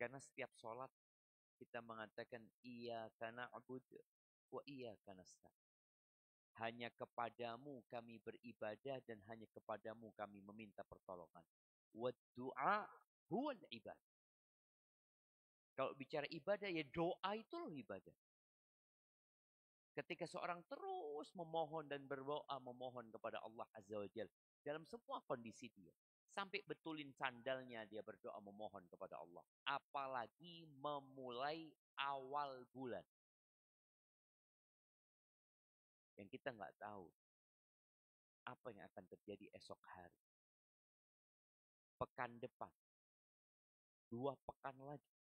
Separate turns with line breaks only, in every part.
Karena setiap sholat kita mengatakan iyyaka na'budu wa iyyaka nasta'in. Hanya kepadamu kami beribadah dan hanya kepadamu kami meminta pertolongan. Wa du'a huwal ibadah. Kalau bicara ibadah ya doa itu loh ibadah. Ketika seorang terus memohon dan berdoa memohon kepada Allah Azza wa Jalla dalam semua kondisi dia. Sampai betulin sandalnya dia berdoa memohon kepada Allah. Apalagi memulai awal bulan. Yang kita nggak tahu apa yang akan terjadi esok hari. Pekan depan. 2 pekan lagi.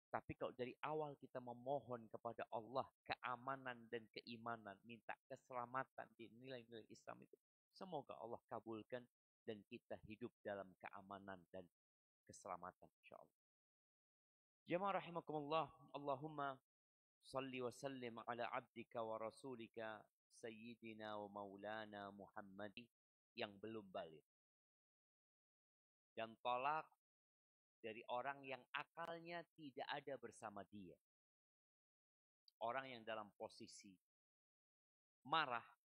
Tapi kalau dari awal kita memohon kepada Allah keamanan dan keimanan. Minta keselamatan di nilai-nilai Islam itu. Semoga Allah kabulkan dan kita hidup dalam keamanan dan keselamatan insyaallah. Jamaah rahimakumullah, Allahumma salli wa sallim ala abdika wa rasulika sayyidina wa maulana Muhammad yang belum balik. Dan tolak dari orang yang akalnya tidak ada bersama dia. Orang yang dalam posisi marah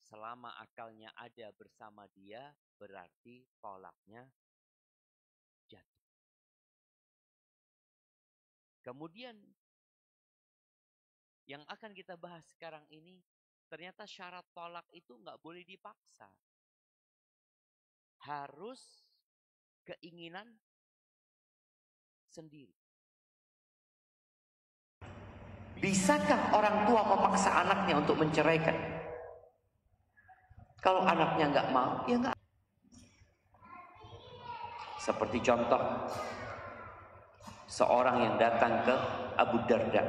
selama akalnya ada bersama dia berarti tolaknya jatuh. Kemudian yang akan kita bahas sekarang ini ternyata syarat tolak itu nggak boleh dipaksa. Harus keinginan sendiri. Bisakah orang tua memaksa anaknya untuk menceraikan? Kalau anaknya nggak mau, ya nggak. Seperti contoh, seorang yang datang ke Abu Darda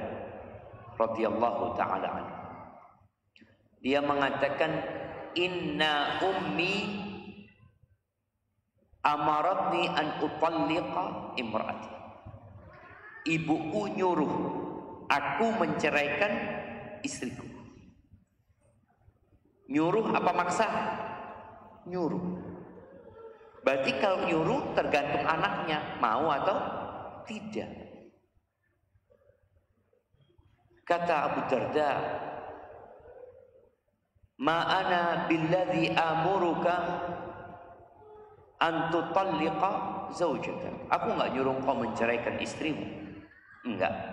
radhiyallahu taala anhu. Dia mengatakan, inna ummi amaratni an utalliqa imraati. Ibuku nyuruh aku menceraikan istriku. Nyuruh apa maksa? Nyuruh. Berarti kalau nyuruh tergantung anaknya mau atau tidak. Kata Abu Darda, ma ana billadhi amuruka an tutalliqa zaujaka. Aku enggak nyuruh kau menceraikan istrimu. Enggak.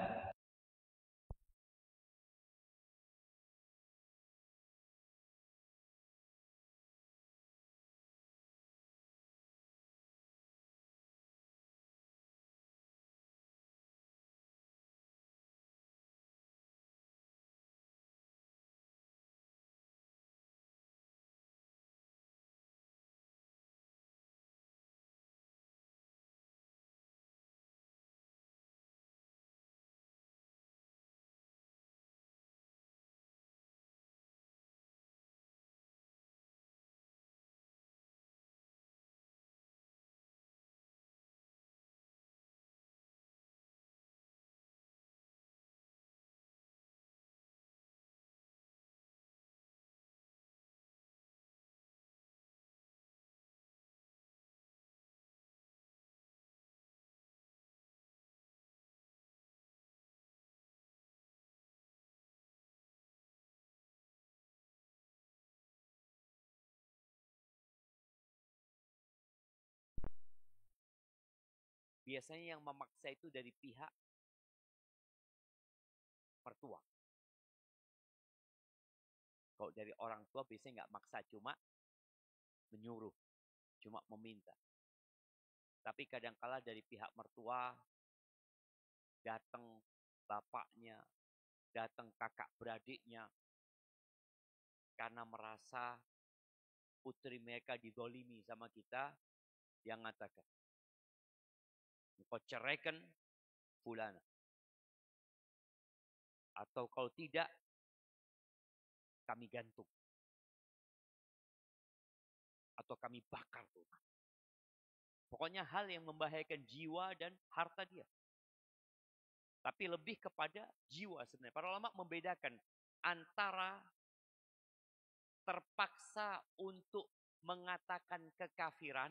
Biasanya yang memaksa itu dari pihak mertua. Kalau dari orang tua biasanya nggak maksa, cuma menyuruh, cuma meminta. Tapi kadangkala dari pihak mertua datang bapaknya, datang kakak beradiknya karena merasa putri mereka didolimi sama kita, yang mengatakan, engkau ceraikan fulana. Atau kalau tidak, kami gantung. Atau kami bakar rumah. Pokoknya hal yang membahayakan jiwa dan harta dia. Tapi lebih kepada jiwa sebenarnya. Para ulama membedakan antara terpaksa untuk mengatakan kekafiran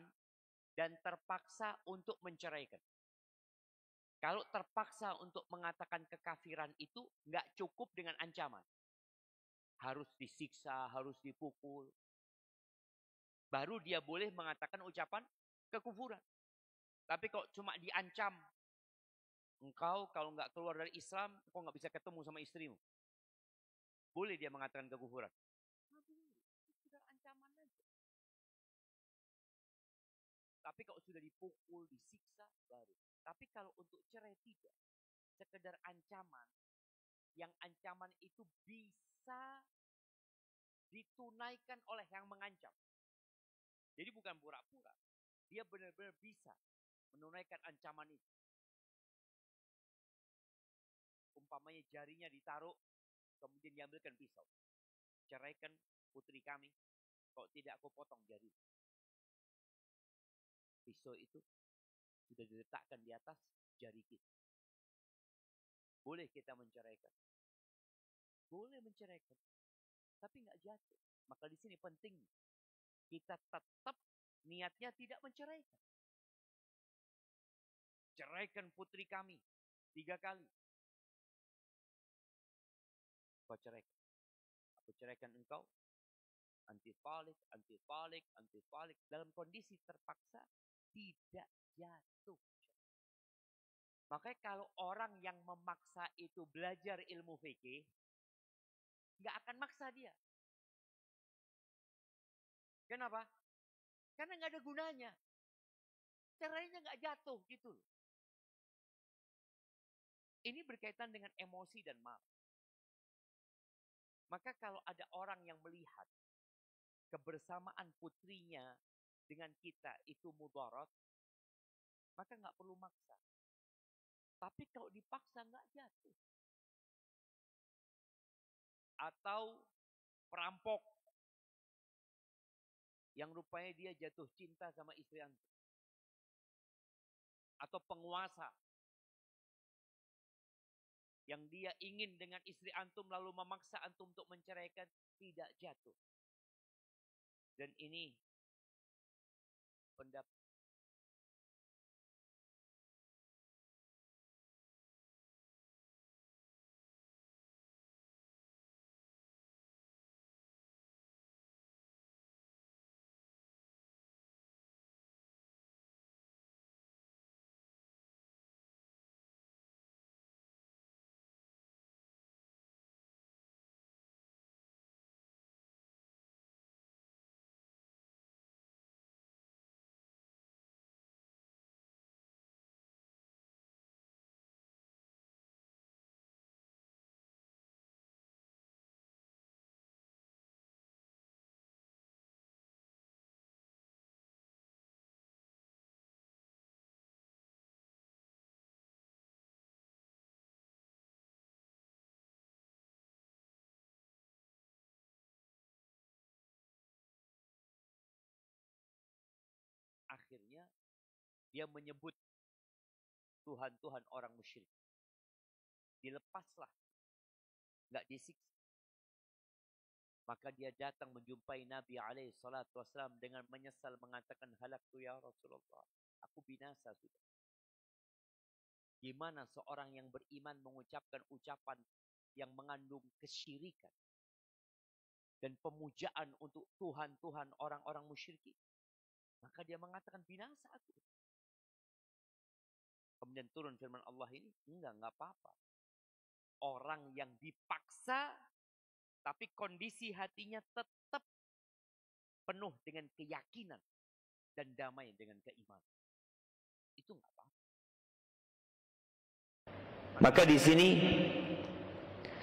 dan terpaksa untuk menceraikan. Kalau terpaksa untuk mengatakan kekafiran itu nggak cukup dengan ancaman. Harus disiksa, harus dipukul. Baru dia boleh mengatakan ucapan kekufuran. Tapi kalau cuma diancam, engkau kalau nggak keluar dari Islam, engkau nggak bisa ketemu sama istrimu. Boleh dia mengatakan kekufuran? Itu sudah ancaman aja. Tapi kalau sudah dipukul, disiksa, baru. Tapi kalau untuk cerai tidak. Sekedar ancaman. Yang ancaman itu bisa ditunaikan oleh yang mengancam. Jadi bukan pura-pura. Dia benar-benar bisa menunaikan ancaman itu. Umpamanya jarinya ditaruh, kemudian diambilkan pisau. Ceraikan putri kami, kalau tidak aku potong jari. Pisau itu sudah diletakkan di atas jari kita. Boleh kita menceraikan? Boleh menceraikan. Tapi nggak jatuh. Maka di sini penting kita tetap niatnya tidak menceraikan. Ceraikan putri kami 3 kali. Kau ceraikan. Aku ceraikan engkau. Anti-falik, anti-falik, anti-falik. Dalam kondisi terpaksa tidak jatuh. Makanya kalau orang yang memaksa itu belajar ilmu fikih, nggak akan maksa dia. Kenapa? Karena nggak ada gunanya. Cerainya nggak jatuh gitu. Ini berkaitan dengan emosi dan marah. Maka kalau ada orang yang melihat kebersamaan putrinya dengan kita itu mudarat, maka nggak perlu maksa. Tapi kalau dipaksa nggak jatuh. Atau perampok yang rupanya dia jatuh cinta sama istri antum. Atau penguasa yang dia ingin dengan istri antum lalu memaksa antum untuk menceraikan, tidak jatuh. Dan ini pendapat akhirnya dia menyebut Tuhan-Tuhan orang musyrik. Dilepaslah. Nggak disiksa. Maka dia datang menjumpai Nabi SAW dengan menyesal mengatakan, halaktu ya Rasulullah. Aku binasa sudah. Gimana seorang yang beriman mengucapkan ucapan yang mengandung kesyirikan dan pemujaan untuk Tuhan-Tuhan orang-orang musyrik. Maka dia mengatakan binasa aku. Kemudian turun firman Allah ini, enggak apa-apa. Orang yang dipaksa, tapi kondisi hatinya tetap penuh dengan keyakinan dan damai dengan keimanan. Itu enggak apa-apa.
Maka di sini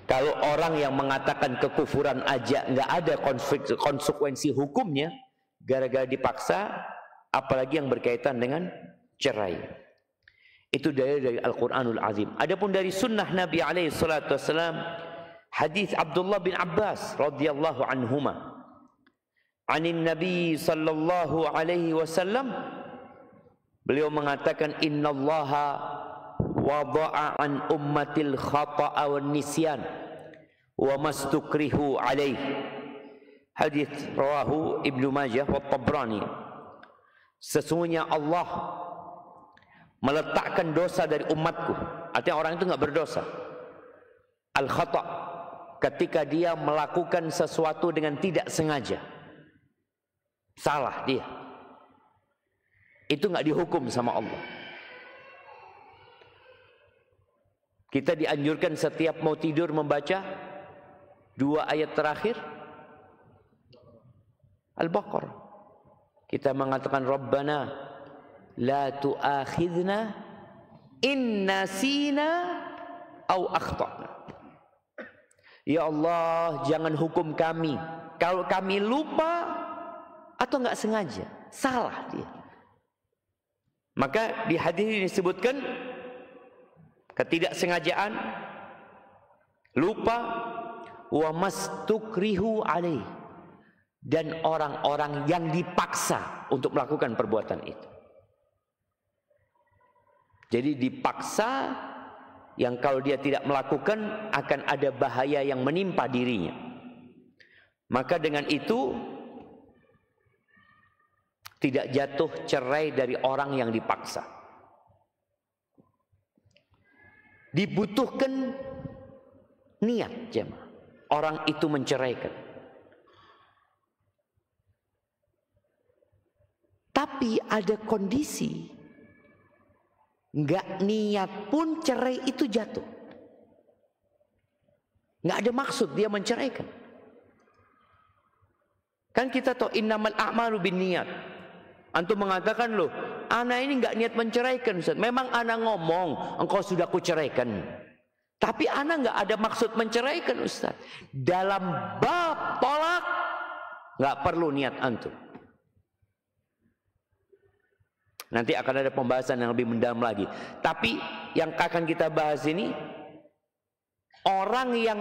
kalau orang yang mengatakan kekufuran aja nggak ada konsekuensi hukumnya gara-gara dipaksa, apalagi yang berkaitan dengan cerai. Itu dari Al-Quranul Azim. Adapun dari sunnah Nabi SAW, hadis Abdullah bin Abbas radhiyallahu anhuma, anin Nabi sallallahu alaihi wasallam, beliau mengatakan, innallaha wada'a an ummatil khata'a wan nisyan wa mastukrihu alaih. Hadis rawahu Ibnu Majah wa Tabrani. Sesungguhnya Allah meletakkan dosa dari umatku. Artinya orang itu nggak berdosa. Al-khata', ketika dia melakukan sesuatu dengan tidak sengaja, salah dia, itu nggak dihukum sama Allah. Kita dianjurkan setiap mau tidur membaca 2 ayat terakhir Al-Baqarah. Kita mengatakan Rabbana la tu'akhidna in nasina au akhtana. Ya Allah, jangan hukum kami kalau kami lupa atau nggak sengaja, salah dia. Maka di hadis ini disebutkan ketidaksengajaan, lupa, wa mastukrihu alaih, dan orang-orang yang dipaksa untuk melakukan perbuatan itu. Jadi dipaksa, yang kalau dia tidak melakukan akan ada bahaya yang menimpa dirinya. Maka dengan itu tidak jatuh cerai dari orang yang dipaksa. Dibutuhkan niat jemaah orang itu menceraikan. Tapi ada kondisi nggak niat pun cerai itu jatuh. Nggak ada maksud dia menceraikan. Kan kita tahu innamal a'malu binniyat. Antum mengatakan loh, ana ini nggak niat menceraikan Ustaz. Memang ana ngomong engkau sudah kuceraikan, tapi ana nggak ada maksud menceraikan Ustaz. Dalam bab tolak nggak perlu niat antum. Nanti akan ada pembahasan yang lebih mendalam lagi. Tapi yang akan kita bahas ini, orang yang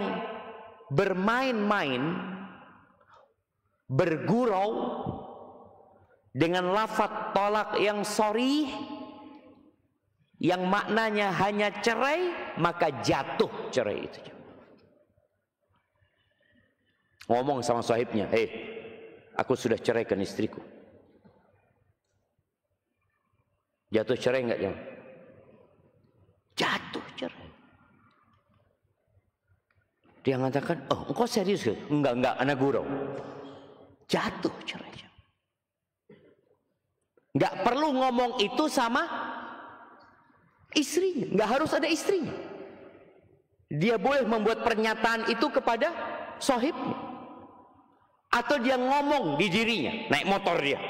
bermain-main, bergurau dengan lafaz tolak yang sharih, yang maknanya hanya cerai, maka jatuh cerai itu. Ngomong sama sahibnya, aku sudah ceraikan istriku. Jatuh cerai enggak ya? Jatuh cerai. Dia mengatakan, oh engkau serius? Enggak, anak gurau. Jatuh cerai. Enggak perlu ngomong itu sama istrinya, enggak harus ada istrinya. Dia boleh membuat pernyataan itu kepada sahibnya, atau dia ngomong di dirinya, naik motor dia.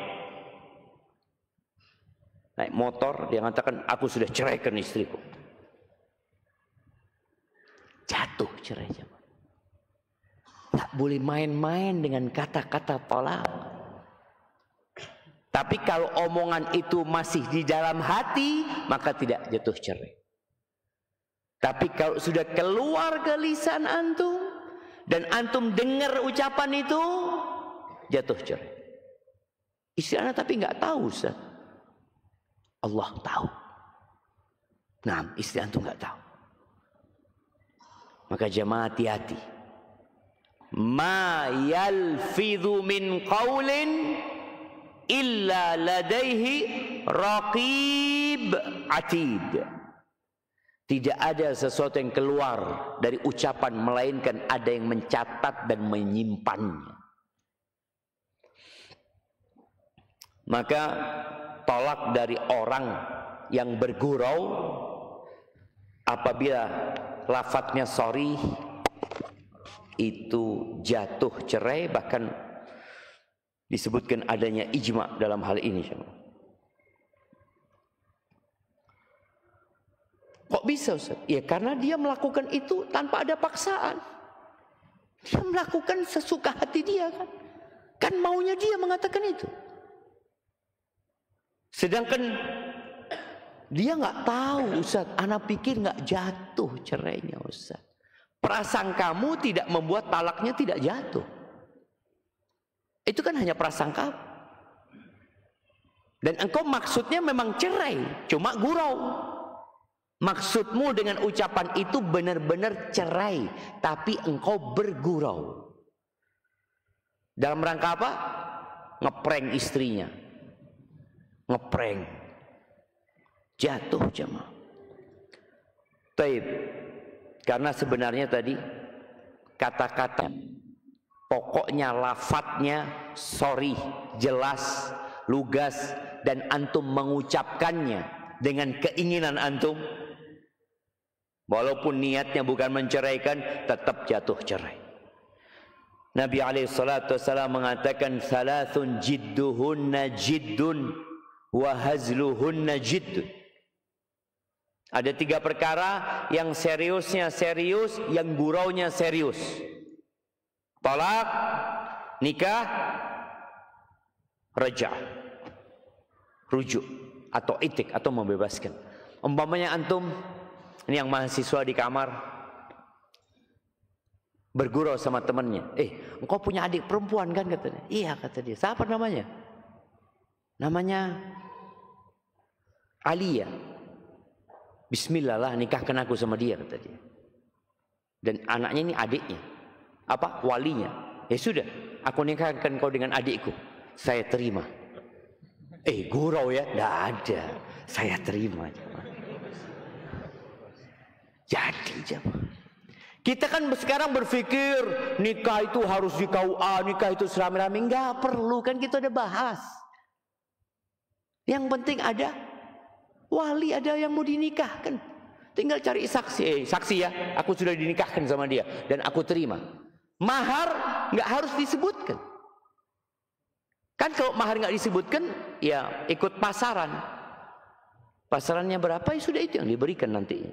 Naik motor, dia mengatakan, aku sudah ceraikan istriku. Jatuh cerai. Tak boleh main-main dengan kata-kata tolak. Tapi kalau omongan itu masih di dalam hati, maka tidak jatuh cerai. Tapi kalau sudah keluar ke lisan antum, dan antum dengar ucapan itu, jatuh cerai. Istri anak tapi nggak tahu Ustaz. Allah tahu. Nah, istri antum nggak tahu. Maka jemaah hati-hati. Ma yalfidhu min qaulin illa ladaihi raqib atid. Tidak ada sesuatu yang keluar dari ucapan melainkan ada yang mencatat dan menyimpannya. Maka tolak dari orang yang bergurau apabila lafadznya sharih itu jatuh cerai, bahkan disebutkan adanya ijma dalam hal ini. Kok bisa Ustaz? Ya karena dia melakukan itu tanpa ada paksaan. Dia melakukan sesuka hati dia kan. Kan maunya dia mengatakan itu. Sedangkan dia nggak tahu Ustaz, anak pikir nggak jatuh cerainya Ustaz. Prasangkamu tidak membuat talaknya tidak jatuh. Itu kan hanya prasangka. Dan engkau maksudnya memang cerai, cuma gurau. Maksudmu dengan ucapan itu benar-benar cerai, tapi engkau bergurau. Dalam rangka apa? Ngeprank istrinya. Ngeprank. Jatuh jemaah. Taib. Karena sebenarnya tadi kata-kata, pokoknya lafadznya sorry, jelas, lugas, dan antum mengucapkannya dengan keinginan antum, walaupun niatnya bukan menceraikan, tetap jatuh cerai. Nabi SAW mengatakan, salasun jidduhunna jiddun wa hazluhunna jiddun. Ada 3 perkara yang seriusnya serius, yang guraunya serius. Talak, nikah, raja, rujuk atau itik atau membebaskan. Umpamanya antum ini yang mahasiswa di kamar bergurau sama temannya, engkau punya adik perempuan kan, katanya. Iya, kata dia. Siapa namanya? Namanya Alia. Bismillah lah, nikahkan aku sama dia, kata dia. Dan anaknya ini adiknya, apa, walinya. Ya sudah, aku nikahkan kau dengan adikku. Saya terima. Gurau ya? Tidak ada. Saya terima. Jadi jemaah, kita kan sekarang berpikir nikah itu harus di KUA, nikah itu serame-rame. Enggak perlu, kan kita udah bahas. Yang penting ada wali, ada yang mau dinikahkan. Tinggal cari saksi. Saksi ya, aku sudah dinikahkan sama dia dan aku terima. Mahar nggak harus disebutkan. Kan kalau mahar nggak disebutkan, ya ikut pasaran. Pasarannya berapa, ya sudah itu yang diberikan nanti.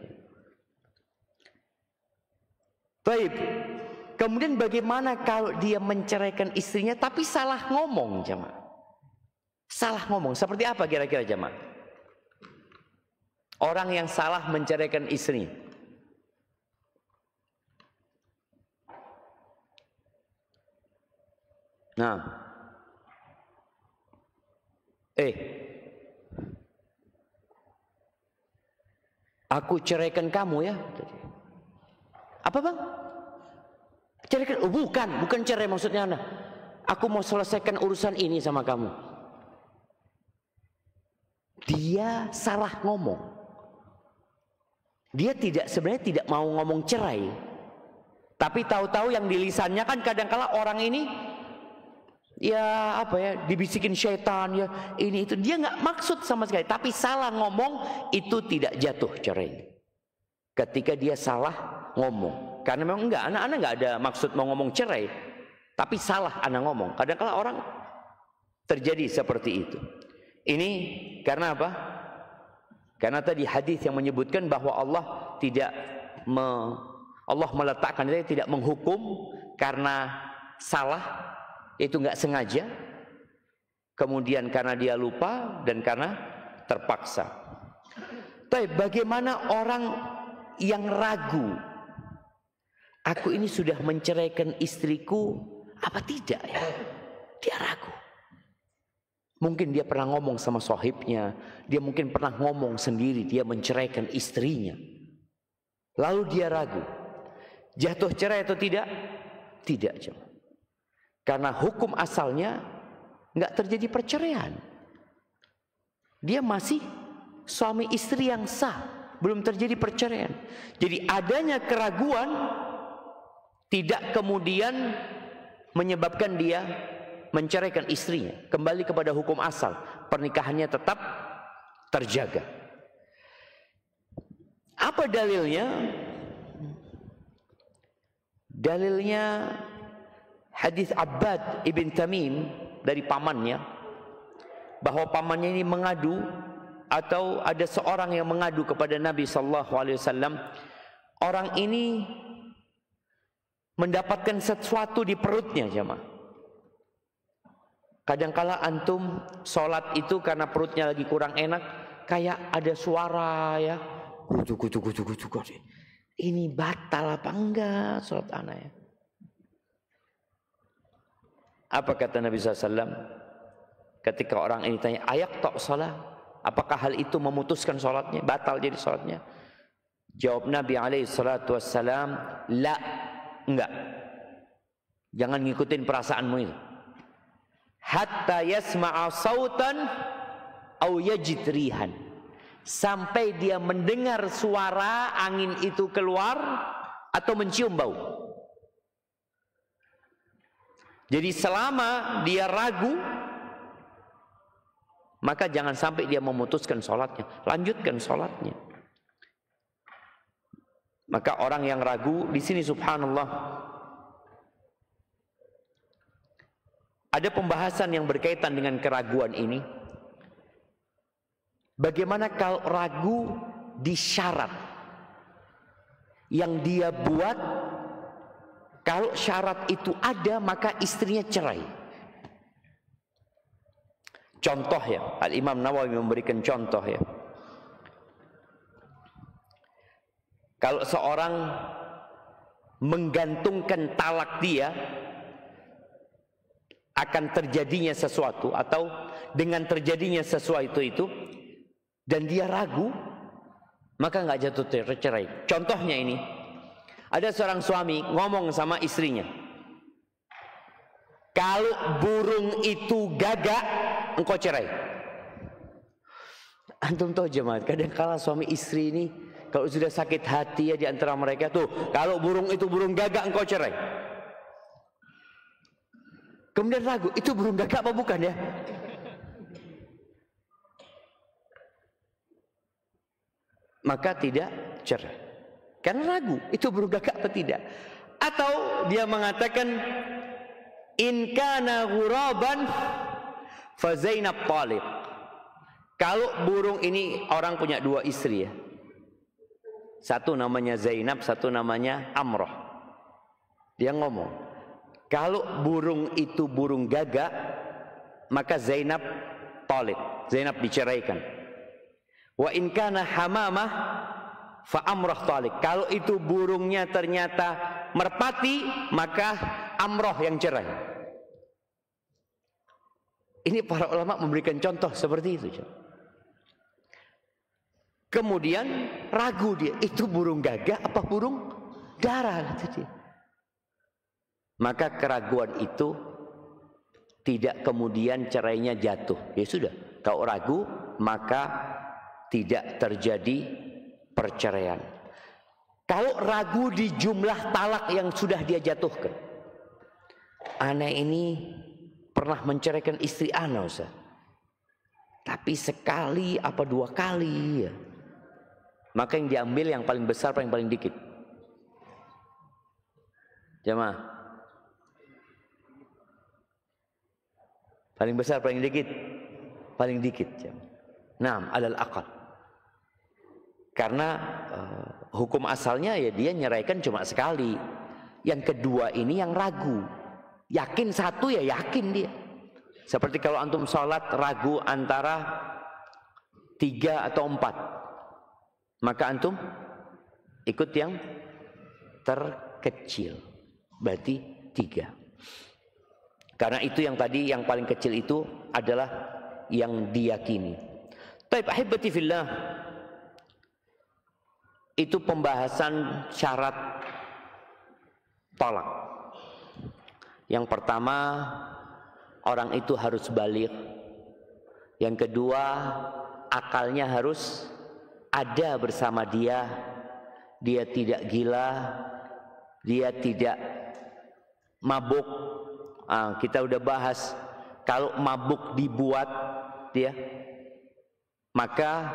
Baik. Kemudian bagaimana kalau dia menceraikan istrinya tapi salah ngomong, jemaah? Salah ngomong seperti apa kira-kira, jemaah? Orang yang salah menceraikan istri. Nah, aku ceraikan kamu ya. Apa bang? Ceraikan? Oh, bukan cerai maksudnya anda. Aku mau selesaikan urusan ini sama kamu. Dia salah ngomong. Dia sebenarnya tidak mau ngomong cerai, tapi tahu-tahu yang di lisannya kan kadang-kala orang ini ya apa ya, dibisikin syaitan ya ini itu, dia nggak maksud sama sekali, tapi salah ngomong itu tidak jatuh cerai. Ketika dia salah ngomong, karena memang anak-anak nggak ada maksud mau ngomong cerai, tapi salah anak ngomong. Kadang-kala orang terjadi seperti itu. Ini karena apa? Karena tadi hadis yang menyebutkan bahwa Allah Allah meletakkan, dia tidak menghukum karena salah, itu nggak sengaja, kemudian karena dia lupa dan karena terpaksa. Tapi bagaimana orang yang ragu, aku ini sudah menceraikan istriku apa tidak ya? Dia ragu. Mungkin dia pernah ngomong sama sahibnya, dia mungkin pernah ngomong sendiri, dia menceraikan istrinya. Lalu dia ragu, jatuh cerai atau tidak? Tidak, jemaah. Karena hukum asalnya nggak terjadi perceraian. Dia masih suami istri yang sah, belum terjadi perceraian. Jadi adanya keraguan tidak kemudian menyebabkan dia menceraikan istrinya. Kembali kepada hukum asal, pernikahannya tetap terjaga. Apa dalilnya? Dalilnya hadis Abbad ibn Tamim dari pamannya, bahwa pamannya ini mengadu, atau ada seorang yang mengadu kepada Nabi SAW. Orang ini mendapatkan sesuatu di perutnya, jemaah. Kadangkala antum sholat itu karena perutnya lagi kurang enak, kayak ada suara ya, gutuk. Ini batal apa enggak sholat anak ya? Apa kata Nabi SAW? Ketika orang ini tanya, ayak tok sholat, apakah hal itu memutuskan sholatnya, batal jadi sholatnya? Jawab Nabi SAW, la, enggak. Jangan ngikutin perasaanmu itu. Hatta yasma'a sautan au yajid rihan. sampai dia mendengar suara angin itu keluar atau mencium bau. Jadi selama dia ragu, maka jangan sampai dia memutuskan sholatnya, lanjutkan sholatnya. Maka orang yang ragu di sini, subhanallah, ada pembahasan yang berkaitan dengan keraguan ini. Bagaimana kalau ragu di syarat yang dia buat, kalau syarat itu ada maka istrinya cerai. Contoh ya, Al-Imam Nawawi memberikan contoh ya. Kalau seorang menggantungkan talak dia akan terjadinya sesuatu, atau dengan terjadinya sesuatu itu dan dia ragu, maka nggak jatuh cerai. Contohnya ini, ada seorang suami ngomong sama istrinya, kalau burung itu gagak, engkau cerai. Antum tahu jemaat, kadang kala suami istri ini kalau sudah sakit hati ya di antara mereka tuh, kalau burung itu burung gagak, engkau cerai. Kemudian ragu, itu burung gagak apa bukan ya? Maka tidak cerai. Karena ragu, itu burung gagak apa tidak? Atau dia mengatakan, in kana ghuraban fa Zainab talib. Kalau burung ini, orang punya dua istri ya. Satu namanya Zainab, satu namanya Amroh. Dia ngomong, kalau burung itu burung gagak, maka Zainab talib, Zainab diceraikan. Wa in kana hamamah fa Amroh talib. Kalau itu burungnya ternyata merpati, maka Amroh yang cerai. Ini para ulama memberikan contoh seperti itu. Kemudian ragu dia, itu burung gagak apa burung dara, kata dia. Maka keraguan itu tidak kemudian cerainya jatuh. Ya sudah, kalau ragu maka tidak terjadi perceraian. Kalau ragu di jumlah talak yang sudah dia jatuhkan, ana ini pernah menceraikan istri ana, Ustaz, tapi sekali apa dua kali ya. Maka yang diambil yang paling besar apa yang paling dikit? Jemaah, paling besar paling dikit? Paling dikit. Naam, alal aqal. Karena hukum asalnya ya dia nyeraikan cuma sekali. Yang kedua ini yang ragu, yakin satu ya yakin dia. Seperti kalau antum sholat ragu antara 3 atau 4, maka antum ikut yang terkecil, berarti 3. Karena itu yang tadi yang paling kecil itu adalah yang diyakini. Taib ahibati fillah, itu pembahasan syarat talak. Yang pertama, orang itu harus baligh. Yang kedua, akalnya harus ada bersama dia. Dia tidak gila, dia tidak mabuk. Kita udah bahas, kalau mabuk dibuat dia, maka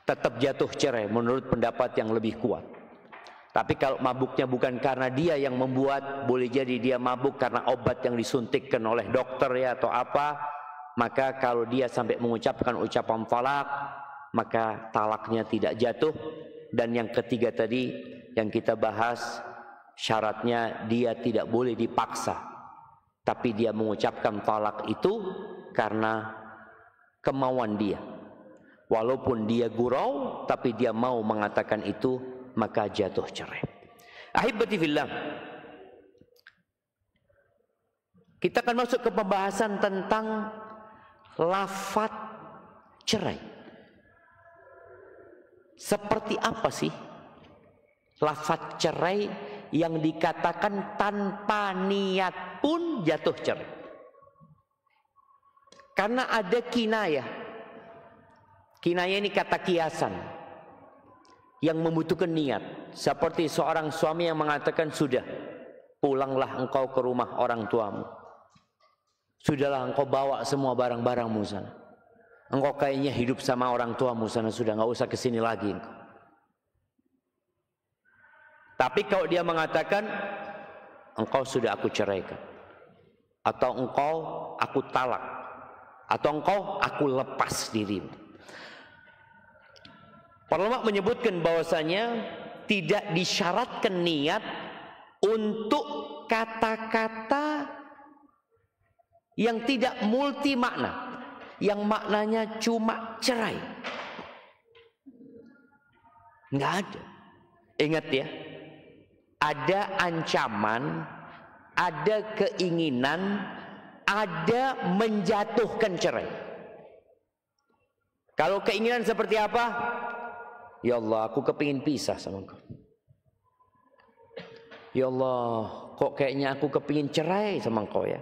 tetap jatuh cerai menurut pendapat yang lebih kuat. Tapi kalau mabuknya bukan karena dia yang membuat, boleh jadi dia mabuk karena obat yang disuntikkan oleh dokter ya atau apa, maka kalau dia sampai mengucapkan ucapan talak, maka talaknya tidak jatuh. Dan yang ketiga tadi yang kita bahas, syaratnya dia tidak boleh dipaksa, tapi dia mengucapkan talak itu karena kemauan dia. Walaupun dia gurau, tapi dia mau mengatakan itu, maka jatuh cerai. Ahibati fillah, kita akan masuk ke pembahasan tentang lafaz cerai. Seperti apa sih lafaz cerai yang dikatakan tanpa niat pun jatuh cerai? Karena ada kinayah. Kinayah ini kata kiasan yang membutuhkan niat. Seperti seorang suami yang mengatakan, sudah, pulanglah engkau ke rumah orang tuamu. Sudahlah engkau bawa semua barang-barangmu sana. Engkau kayaknya hidup sama orang tuamu sana, sudah nggak usah kesini lagi engkau. Tapi kalau dia mengatakan, engkau sudah aku ceraikan, atau engkau aku talak, atau engkau aku lepas dirimu. Para ulama menyebutkan bahwasanya tidak disyaratkan niat untuk kata-kata yang tidak multi makna, yang maknanya cuma cerai. Nggak ada. Ingat ya, ada ancaman, ada keinginan, ada menjatuhkan cerai. Kalau keinginan seperti apa? Ya Allah, aku kepingin pisah sama engkau. Ya Allah, kok kayaknya aku kepingin cerai sama engkau ya.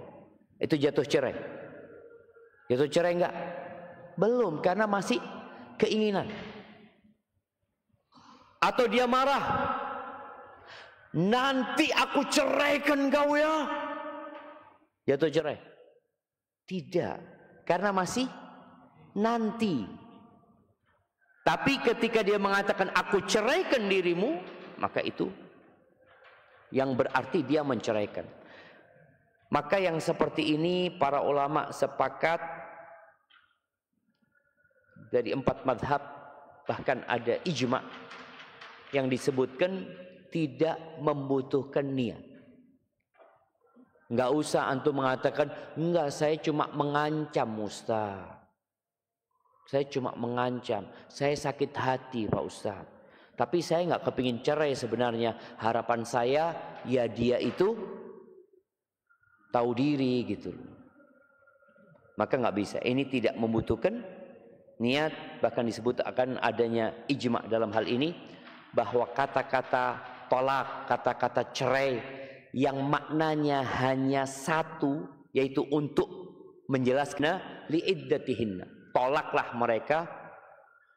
Itu jatuh cerai. Jatuh cerai enggak? Belum, karena masih keinginan. Atau dia marah, nanti aku ceraikan kau ya. Jatuh cerai? Tidak, karena masih nanti. Tapi ketika dia mengatakan aku ceraikan dirimu, maka itu yang berarti dia menceraikan. Maka yang seperti ini para ulama sepakat dari 4 madhab, bahkan ada ijma yang disebutkan tidak membutuhkan niat. Enggak usah antum mengatakan, enggak, saya cuma mengancam Ustaz. Saya cuma mengancam, saya sakit hati Pak Ustaz. Tapi saya nggak kepingin cerai sebenarnya. Harapan saya ya dia itu tahu diri gitu. Maka nggak bisa. Ini tidak membutuhkan niat. Bahkan disebut akan adanya ijma dalam hal ini, bahwa kata-kata tolak, kata-kata cerai yang maknanya hanya satu, yaitu untuk menjelaskan li'iddatihinna. Tolaklah mereka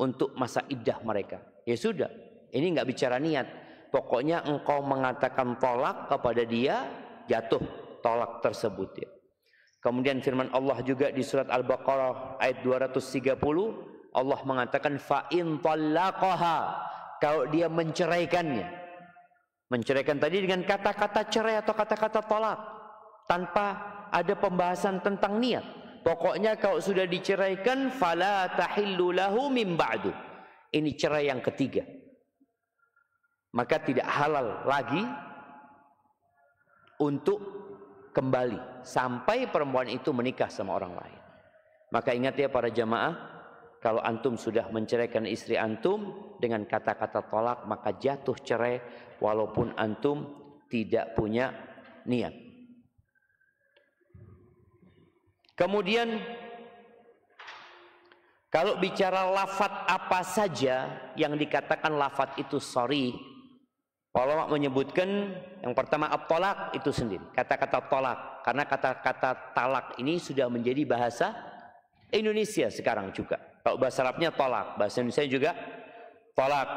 untuk masa iddah mereka. Ya sudah, ini nggak bicara niat. Pokoknya engkau mengatakan tolak kepada dia, jatuh tolak tersebut ya. Kemudian firman Allah juga di surat Al-Baqarah ayat 230, Allah mengatakan fa in talaqaha, kalau dia menceraikannya. Menceraikan tadi dengan kata-kata cerai atau kata-kata tolak, tanpa ada pembahasan tentang niat. Pokoknya kalau sudah diceraikan, fala tahillu lahu min ba'du. Ini cerai yang ketiga. Maka tidak halal lagi untuk kembali sampai perempuan itu menikah sama orang lain. Maka ingat ya para jamaah, kalau antum sudah menceraikan istri antum dengan kata-kata tolak, maka jatuh cerai walaupun antum tidak punya niat. Kemudian kalau bicara lafadz apa saja yang dikatakan lafadz itu sorry, ulama menyebutkan yang pertama at-tolak itu sendiri, kata-kata tolak, karena kata-kata talak ini sudah menjadi bahasa Indonesia sekarang juga. Kalau bahasa Arabnya tolak, bahasa Indonesia juga tolak.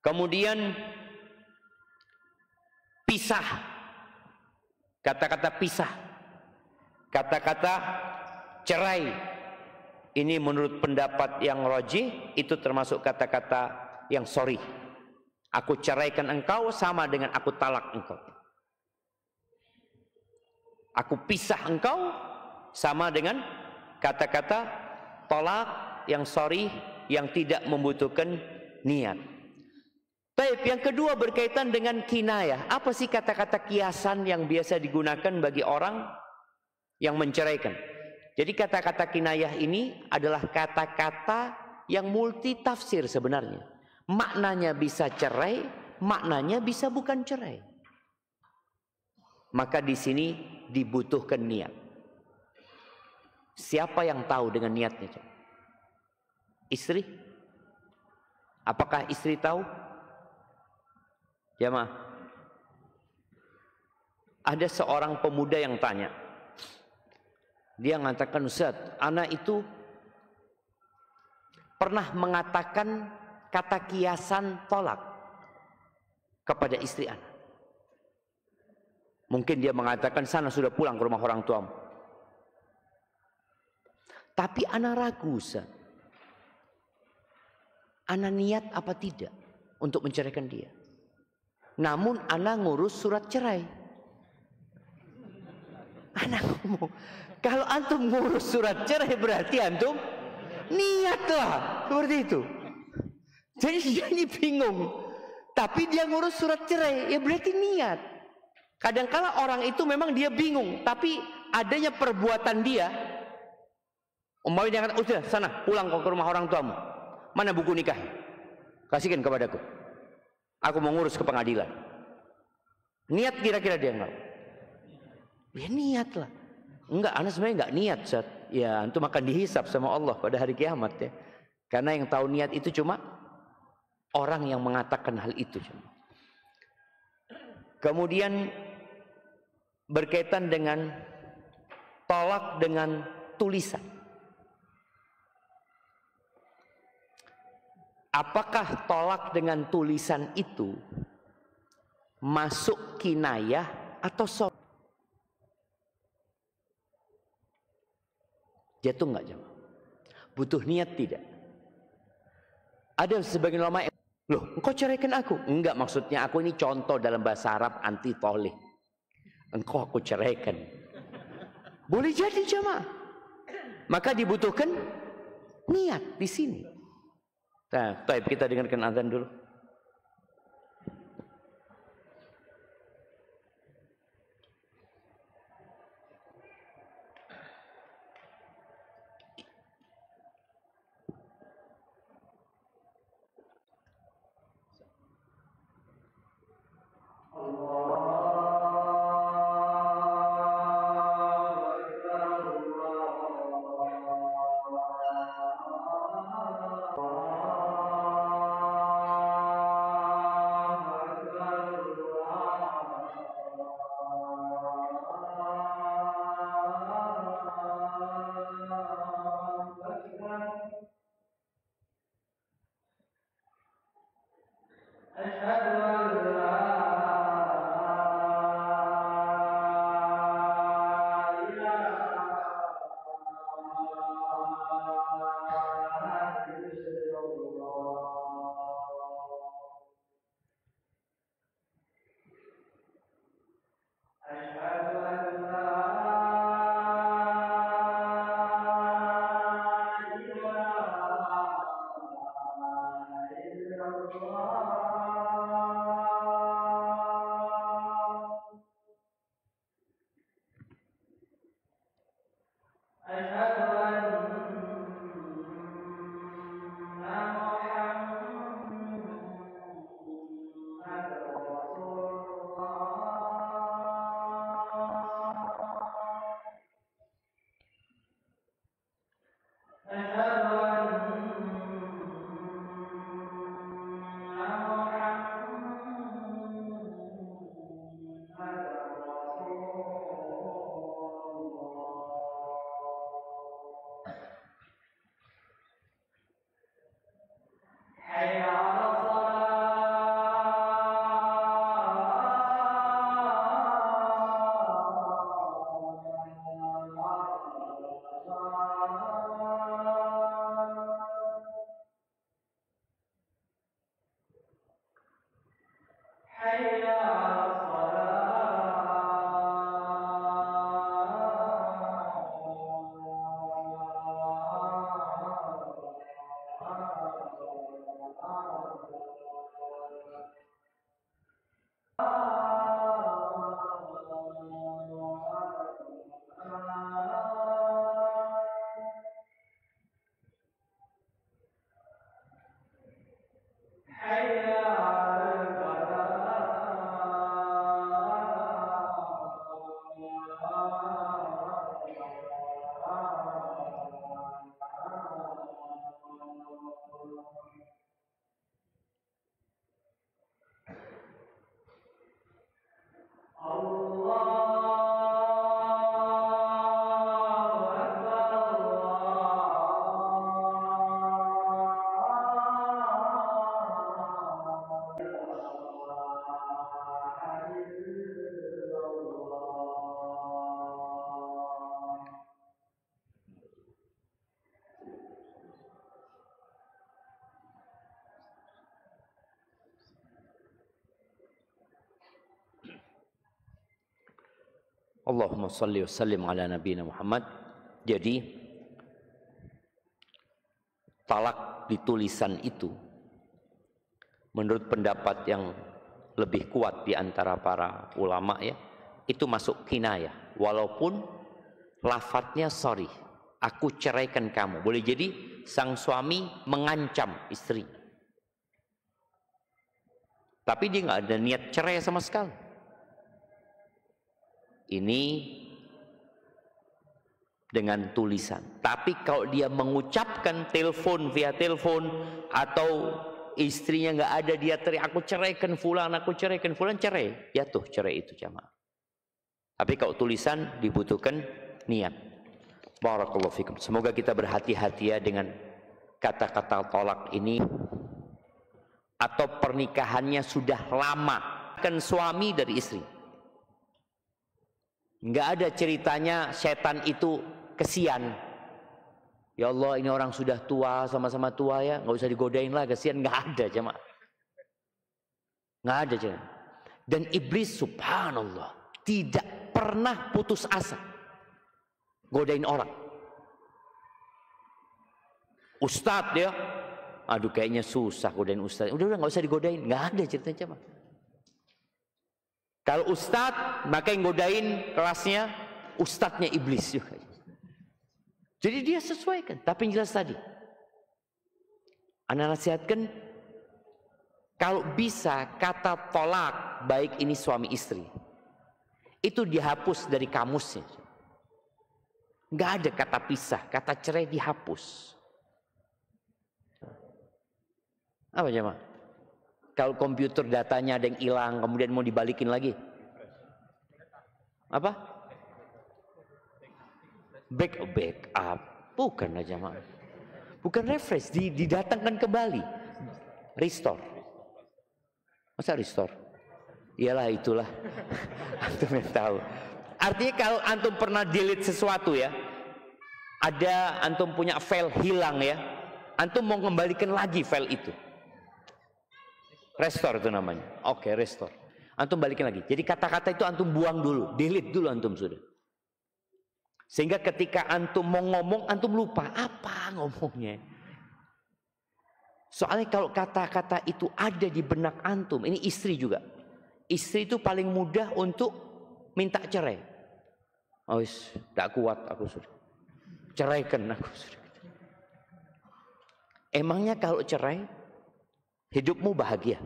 Kemudian pisah, kata-kata pisah, kata-kata cerai, ini menurut pendapat yang rajih itu termasuk kata-kata yang sorry. Aku ceraikan engkau sama dengan aku talak engkau. Aku pisah engkau sama dengan kata-kata tolak yang sorry, yang tidak membutuhkan niat. Baik, yang kedua berkaitan dengan kinayah. Apa sih kata-kata kiasan yang biasa digunakan bagi orang yang menceraikan? Jadi kata-kata kinayah ini adalah kata-kata yang multi tafsir sebenarnya. Maknanya bisa cerai, maknanya bisa bukan cerai. Maka di sini dibutuhkan niat. Siapa yang tahu dengan niatnya? Istri? Apakah istri tahu? Jamaah. Ada seorang pemuda yang tanya. Dia mengatakan, Ustaz, anak itu pernah mengatakan kata kiasan tolak kepada istri anak. Mungkin dia mengatakan, sana sudah pulang ke rumah orang tuamu. Tapi anak ragu, Ustaz. Anak niat apa tidak untuk menceraikan dia. Namun anak ngurus surat cerai. Anak ngomong, kalau antum ngurus surat cerai berarti antum niatlah seperti itu. Jadi dia ini bingung. Tapi dia ngurus surat cerai, ya berarti niat. Kadangkala orang itu memang dia bingung, tapi adanya perbuatan dia. Umpamanya dia kata, udah sana pulang kau ke rumah orang tuamu. Mana buku nikah? Kasihkan kepadaku. Aku mau ngurus ke pengadilan. Niat kira-kira dia enggak? Ya niat lah. Enggak, anak sebenarnya enggak niat, Ustaz. Ya antum akan dihisap sama Allah pada hari kiamat ya. Karena yang tahu niat itu cuma orang yang mengatakan hal itu cuma. Kemudian berkaitan dengan tolak dengan tulisan. Apakah tolak dengan tulisan itu masuk kinayah atau sor? Jatuh enggak jemaah? Butuh niat tidak? Ada sebagian ulama, loh engkau ceraikan aku? Enggak, maksudnya aku ini contoh dalam bahasa Arab anti tolih. Engkau aku ceraikan. Boleh jadi jemaah. Maka dibutuhkan niat di sini. Nah, baik, kita dengarkan azan dulu. Allahumma salli wa sallim ala nabiyina Muhammad. Jadi talak di tulisan itu menurut pendapat yang lebih kuat di antara para ulama ya, itu masuk kinayah. Walaupun lafadznya sorry, aku ceraikan kamu. Boleh jadi sang suami mengancam istri, tapi dia nggak ada niat cerai sama sekali. Ini dengan tulisan. Tapi kalau dia mengucapkan telepon via telepon, atau istrinya nggak ada, dia teriak aku ceraikan fulan, cerai, jatuh cerai itu jamaah. Tapi kalau tulisan dibutuhkan niat. Barakallahu fikum. Semoga kita berhati-hati ya dengan kata-kata tolak ini. Atau pernikahannya sudah lama, kan suami dari istri. Nggak ada ceritanya setan itu kesian. Ya Allah, ini orang sudah tua, sama-sama tua ya, nggak usah digodain lah, kesian. Nggak ada jemaah. Nggak ada jemaah. Dan iblis subhanallah tidak pernah putus asa godain orang. Ustadz ya, aduh kayaknya susah godain ustadz. Udah nggak usah digodain, nggak ada ceritanya jemaah. Kalau ustadz, maka yang godain kelasnya ustadznya iblis juga. Jadi dia sesuaikan. Tapi yang jelas tadi, ana nasihatkan, kalau bisa kata tolak, baik ini suami istri, itu dihapus dari kamusnya. Nggak ada kata pisah, kata cerai dihapus. Apa jemaah? Kalau komputer datanya ada yang hilang, kemudian mau dibalikin lagi, apa? Backup, bukan aja jemaah. Bukan refresh, didatangkan kembali, restore. Masa restore? Iyalah itulah. Antum yang tahu. Artinya kalau antum pernah delete sesuatu ya, ada antum punya file hilang ya, antum mau kembalikan lagi file itu. Restore itu namanya. Oke, restore. Antum balikin lagi. Jadi kata-kata itu antum buang dulu, delete dulu antum sudah. Sehingga ketika antum mau ngomong, antum lupa apa ngomongnya. Soalnya kalau kata-kata itu ada di benak antum, ini istri juga. Istri itu paling mudah untuk minta cerai. Oh, tak kuat aku sudah. Ceraikan aku sudah. Emangnya kalau cerai hidupmu bahagia?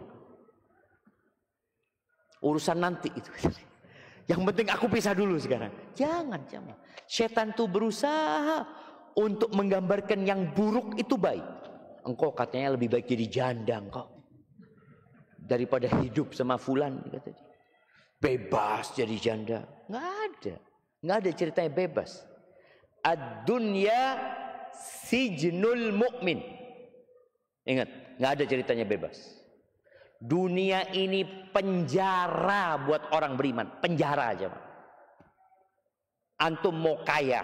Urusan nanti itu. Yang penting aku pisah dulu sekarang. Jangan. Setan tuh berusaha untuk menggambarkan yang buruk itu baik. Engkau katanya lebih baik jadi janda engkau daripada hidup sama fulan, kata dia. Bebas jadi janda. Nggak ada ceritanya bebas. Ad-dunya sijnul mu'min. Ingat, nggak ada ceritanya bebas. Dunia ini penjara buat orang beriman, penjara aja. Antum mau kaya,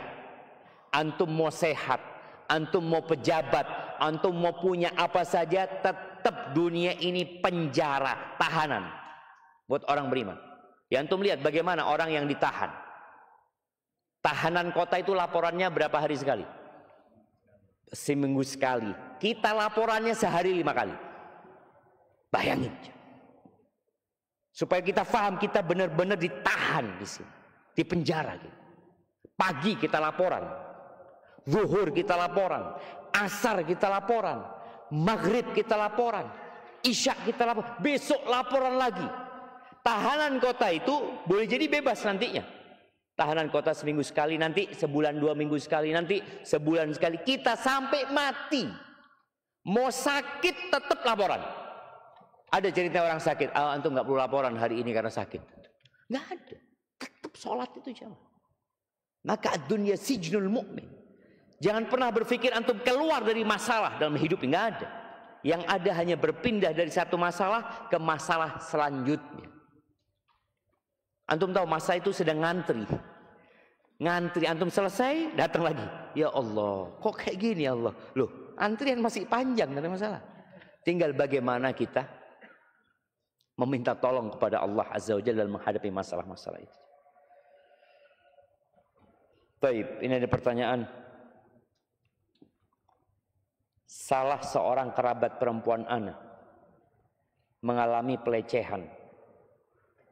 antum mau sehat, antum mau pejabat, antum mau punya apa saja, tetap dunia ini penjara, tahanan buat orang beriman. Ya antum lihat bagaimana orang yang ditahan. Tahanan kota itu laporannya berapa hari sekali? Seminggu sekali. Kita laporannya sehari 5 kali. Bayangin. Supaya kita paham, kita benar-benar ditahan di sini, di penjara gitu. Pagi kita laporan, zuhur kita laporan, asar kita laporan, maghrib kita laporan, isya kita laporan, besok laporan lagi. Tahanan kota itu boleh jadi bebas nantinya. Tahanan kota seminggu sekali, nanti sebulan 2 minggu sekali, nanti sebulan sekali. Kita sampai mati. Mau sakit tetap laporan. Ada cerita orang sakit, antum nggak perlu laporan hari ini karena sakit. Nggak ada. Tetap sholat itu jamaah. Maka dunia sijnul mu'min. Jangan pernah berpikir antum keluar dari masalah dalam hidup. Nggak ada. Yang ada hanya berpindah dari satu masalah ke masalah selanjutnya. Antum tahu masa itu sedang ngantri. Ngantri, antum selesai, datang lagi. Ya Allah, kok kayak gini ya Allah? Loh, antrian masih panjang, tidak ada masalah. Tinggal bagaimana kita meminta tolong kepada Allah Azza wa Jalla dalam menghadapi masalah-masalah itu. Baik, ini ada pertanyaan. Salah seorang kerabat perempuan ana mengalami pelecehan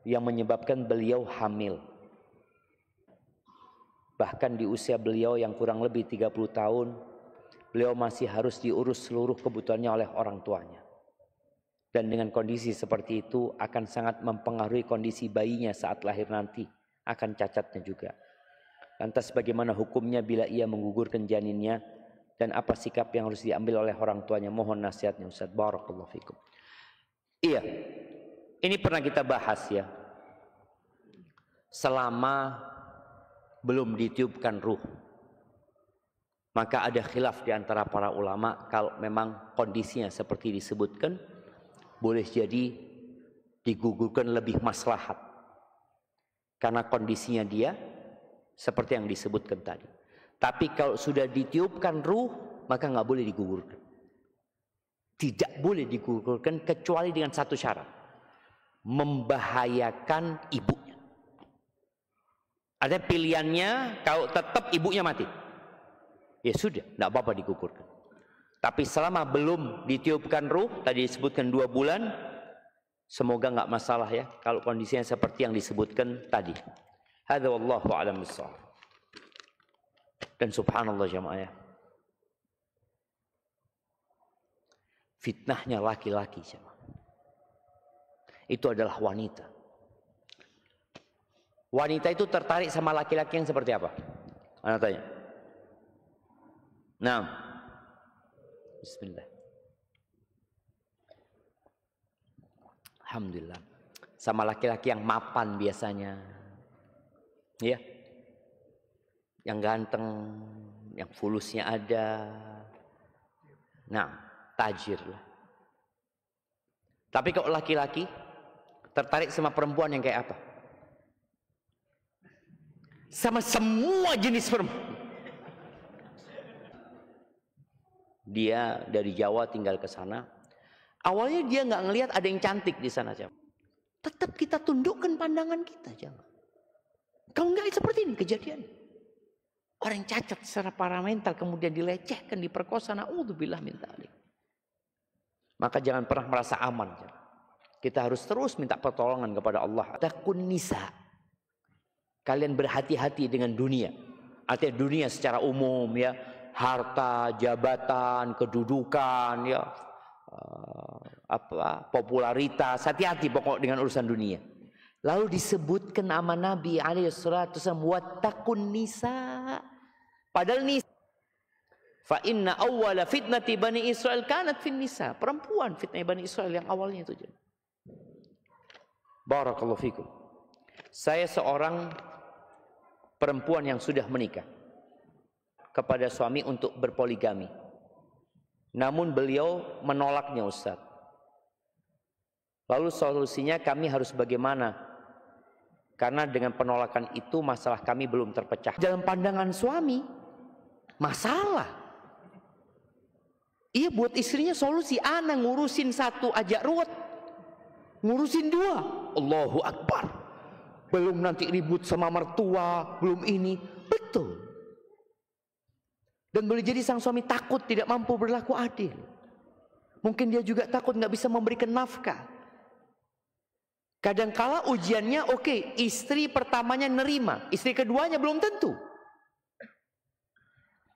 yang menyebabkan beliau hamil. Bahkan di usia beliau yang kurang lebih 30 tahun, beliau masih harus diurus seluruh kebutuhannya oleh orang tuanya. Dan dengan kondisi seperti itu akan sangat mempengaruhi kondisi bayinya saat lahir nanti, akan cacatnya juga. Lantas bagaimana hukumnya bila ia menggugurkan janinnya, dan apa sikap yang harus diambil oleh orang tuanya? Mohon nasihatnya Ustaz. Barakallahu fikum. Iya, ini pernah kita bahas ya. Selama belum ditiupkan ruh, maka ada khilaf di antara para ulama kalau memang kondisinya seperti disebutkan, boleh jadi digugurkan lebih maslahat. Karena kondisinya dia seperti yang disebutkan tadi. Tapi kalau sudah ditiupkan ruh, maka nggak boleh digugurkan. Tidak boleh digugurkan kecuali dengan satu syarat. Membahayakan ibunya. Ada pilihannya, kalau tetap ibunya mati. Ya sudah, nggak apa-apa digugurkan. Tapi selama belum ditiupkan ruh, tadi disebutkan 2 bulan, semoga nggak masalah ya. Kalau kondisinya seperti yang disebutkan tadi. Hadza wallahu a'lam bissawab. Dan subhanallah jamaah ya. Fitnahnya laki-laki jamaah. Itu adalah wanita. Wanita itu tertarik sama laki-laki yang seperti apa? Anda tanya. Nah. Bismillah. Alhamdulillah. Sama laki-laki yang mapan biasanya. Ya, yang ganteng, yang fulusnya ada, nah tajir lah. Tapi kalau laki-laki tertarik sama perempuan yang kayak apa? Sama semua jenis perempuan. Dia dari Jawa tinggal ke sana. Awalnya dia nggak ngelihat ada yang cantik di sana, jam. Tetap kita tundukkan pandangan kita, jangan. Kalau enggak seperti ini kejadian. Orang yang cacat secara paramental kemudian dilecehkan, diperkosa, naudzubillah min dzalik. Maka jangan pernah merasa aman. Kita harus terus minta pertolongan kepada Allah. Takun nisa. Kalian berhati-hati dengan dunia. Artinya dunia secara umum ya, harta, jabatan, kedudukan ya, popularitas. Hati-hati pokok dengan urusan dunia. Lalu disebutkan nama Nabi alaihissalatu wassalam, wattaqun nisa. Padahal nisa. Fa inna awwala fitnati Bani Israel kanat fin nisa. Perempuan fitnah Bani Israel yang awalnya itu. Barakallahu fikum. Saya seorang perempuan yang sudah menikah kepada suami untuk berpoligami. Namun beliau menolaknya Ustaz. Lalu solusinya kami harus bagaimana? Karena dengan penolakan itu masalah kami belum terpecah. Dalam pandangan suami, masalah. Iya buat istrinya solusi. Ana ngurusin 1 ajak ruwet. Ngurusin 2. Allahu Akbar. Belum nanti ribut sama mertua. Belum ini. Betul. Dan boleh jadi sang suami takut tidak mampu berlaku adil. Mungkin dia juga takut nggak bisa memberikan nafkah. Kadangkala ujiannya oke, istri pertamanya nerima, istri keduanya belum tentu.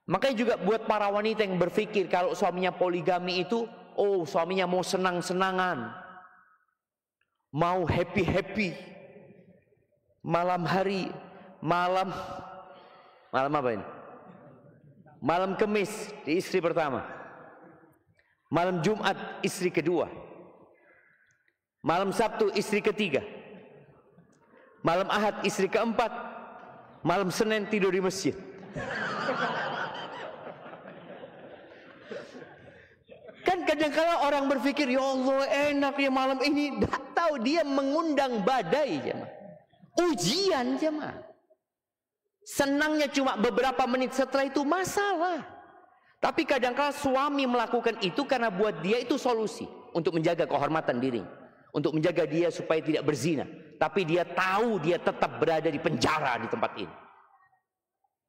Makanya juga buat para wanita yang berpikir kalau suaminya poligami itu, oh suaminya mau senang-senangan, mau happy-happy, malam hari, malam apa ini? Malam Kemis di istri pertama, malam Jumat istri kedua, malam Sabtu istri ketiga, malam Ahad istri keempat, malam Senin tidur di masjid. Kan kadang-kala orang berpikir, ya Allah enak ya malam ini. Tidak tahu dia mengundang badai jemaah. Ujian jemaah. Senangnya cuma beberapa menit, setelah itu masalah. Tapi kadang-kala suami melakukan itu karena buat dia itu solusi untuk menjaga kehormatan diri, untuk menjaga dia supaya tidak berzina. Tapi dia tahu dia tetap berada di penjara di tempat ini.